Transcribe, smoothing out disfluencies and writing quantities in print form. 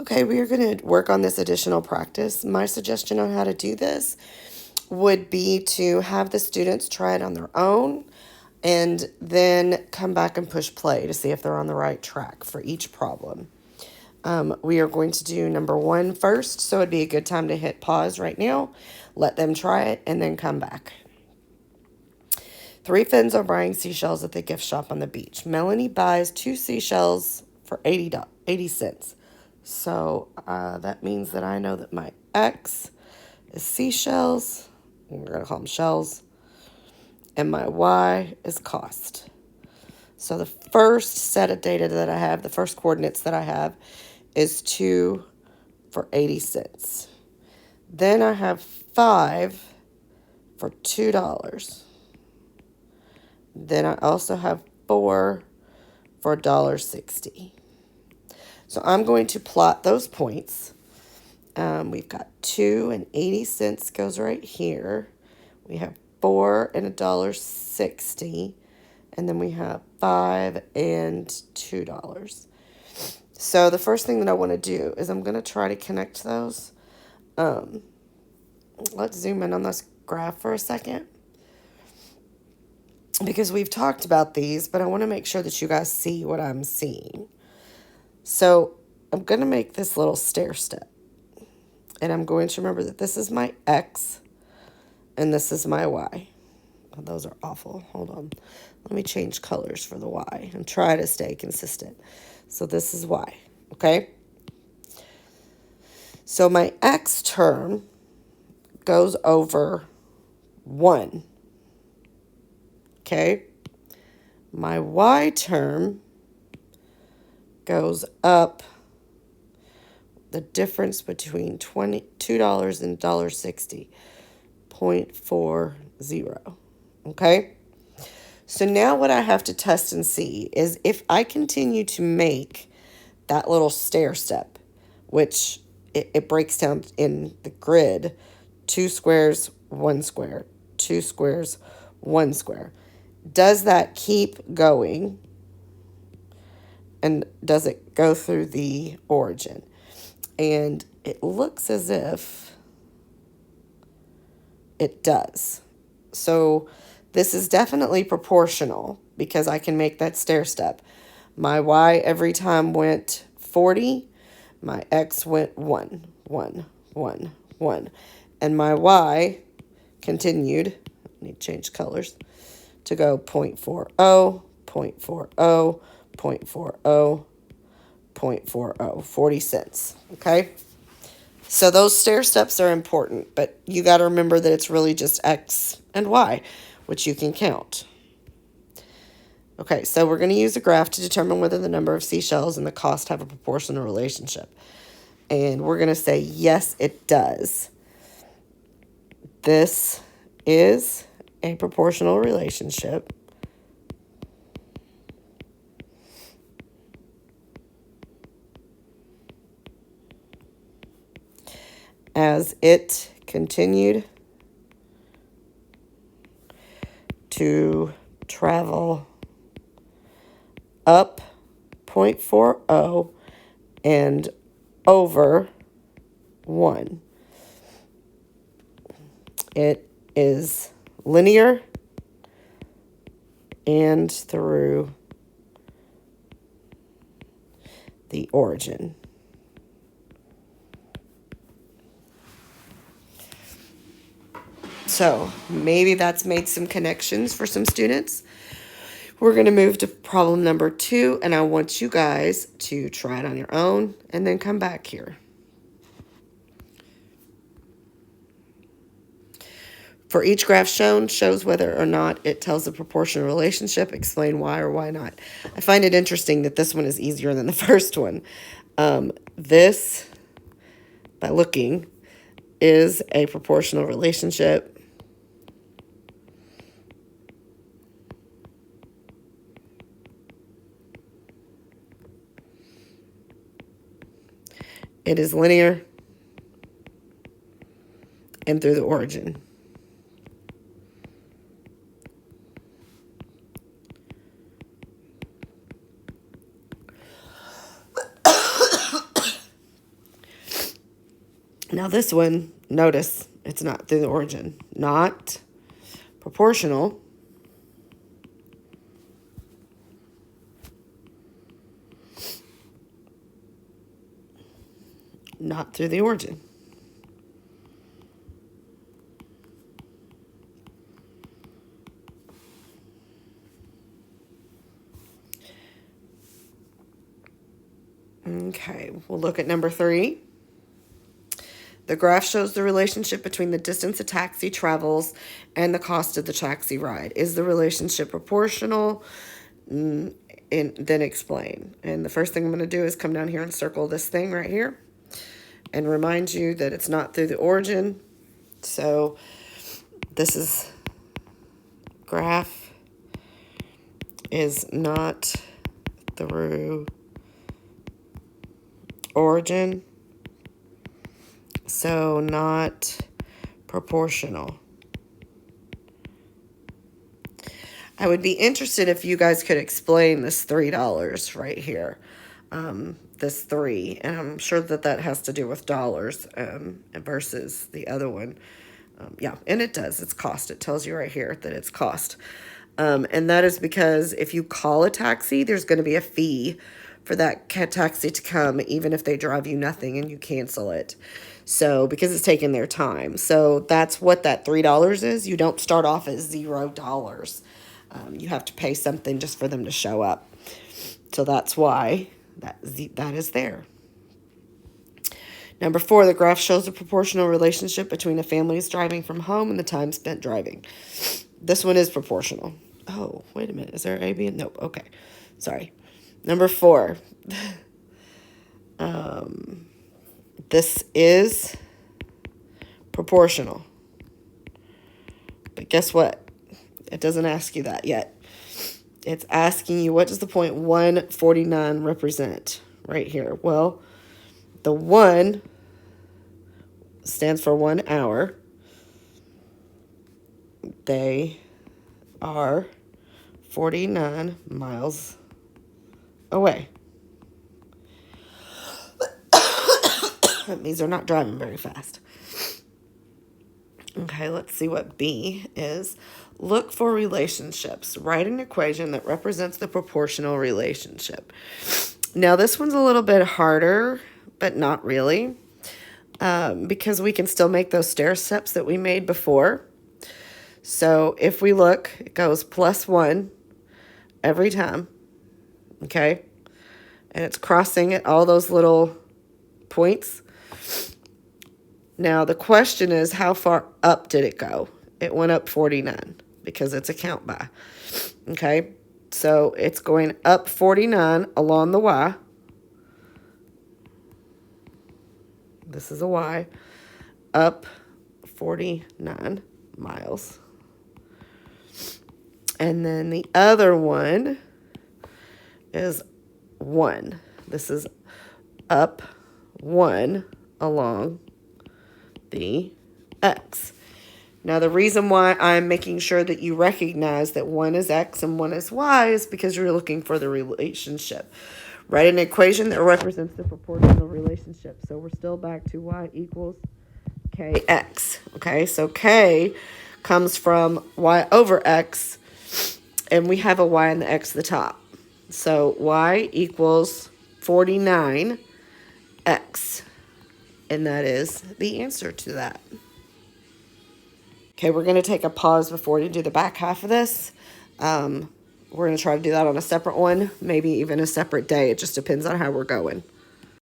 Okay, we are going to work on this additional practice. My suggestion on how to do this would be to have the students try it on their own and then come back and push play to see if they're on the right track for each problem. We are going to do number 1 first, so it'd be a good time to hit pause right now, let them try it, and then come back. 3 friends are buying seashells at the gift shop on the beach. Melanie buys 2 seashells for 80 cents. So that means that I know that my X is seashells, we're going to call them shells, and my Y is cost. So the first set of data that I have, the first coordinates that I have, is 2 for 80 cents. Then I have 5 for $2. Then I also have 4 for $1.60. So I'm going to plot those points. We've got 2 and 80 cents goes right here. We have 4 and $1.60. And then we have 5 and $2. So the first thing that I want to do is I'm going to try to connect those. Let's zoom in on this graph for a second, because we've talked about these, but I want to make sure that you guys see what I'm seeing. So I'm going to make this little stair step, and I'm going to remember that this is my X and this is my Y. Oh, those are awful. Hold on. Let me change colors for the Y and try to stay consistent. So this is Y, okay? So my X term goes over 1, okay? My Y term goes up the difference between $2 and $1.60, 0.40, okay? So now what I have to test and see is if I continue to make that little stair step, which it breaks down in the grid, 2 squares, 1 square, 2 squares, 1 square. Does that keep going? And does it go through the origin? And it looks as if it does. So this is definitely proportional because I can make that stair step. My Y every time went 40. My X went 1, 1, 1, 1. And my Y continued, I need to change colors, to go 0.40, 0.40, 0.40, 0.40, 40 cents, okay? So those stair steps are important, but you got to remember that it's really just X and Y, which you can count. Okay, so we're going to use a graph to determine whether the number of seashells and the cost have a proportional relationship. And we're going to say, yes, it does. This is a proportional relationship. As it continued to travel up 0.40 and over 1. It is linear and through the origin. So maybe that's made some connections for some students. We're going to move to problem number 2, and I want you guys to try it on your own and then come back here. For each graph shown, shows whether or not it tells a proportional relationship. Explain why or why not. I find it interesting that this one is easier than the first one. This, by looking, is a proportional relationship. It is linear and through the origin. Now this one, notice it's not through the origin. Not proportional. Not through the origin. Okay, we'll look at number 3. The graph shows the relationship between the distance a taxi travels and the cost of the taxi ride. Is the relationship proportional? And then explain. And the first thing I'm going to do is come down here and circle this thing right here and remind you that it's not through the origin. So this is graph is not through origin, so not proportional. I would be interested if you guys could explain this $3 right here, this 3, and I'm sure that that has to do with dollars versus the other one. Yeah, and it does. It's cost. It tells you right here that it's cost. And that is because if you call a taxi, there's going to be a fee for that taxi to come, even if they drive you nothing and you cancel it. So, because it's taking their time. So, that's what that $3 is. You don't start off at $0. You have to pay something just for them to show up. So, that's why that is there. Number 4, the graph shows a proportional relationship between a family's driving from home and the time spent driving. This one is proportional. Oh, wait a minute. Is there A, B, and nope. Okay. Sorry. Number 4. This is proportional. But guess what? It doesn't ask you that yet. It's asking you, what does the point 149 represent right here? Well, the 1 stands for 1 hour. They are 49 miles away. That means they're not driving very fast. Okay, let's see what B is. Look for relationships. Write an equation that represents the proportional relationship. Now, this one's a little bit harder, but not really, because we can still make those stair steps that we made before. So if we look, it goes +1 every time, okay? And it's crossing at all those little points. Now, the question is, how far up did it go? It went up 49 because it's a count by, okay? So it's going up 49 along the Y. This is a Y. Up 49 miles. And then the other one is 1. This is up 1 along the X. Now, the reason why I'm making sure that you recognize that 1 is X and 1 is Y is because you're looking for the relationship. Write an equation that represents the proportional relationship. So we're still back to Y equals KX. Okay, so K comes from Y over X, and we have a Y and the X at the top. So Y equals 49X. And that is the answer to that. Okay, we're going to take a pause before we do the back half of this. We're going to try to do that on a separate one, maybe even a separate day. It just depends on how we're going.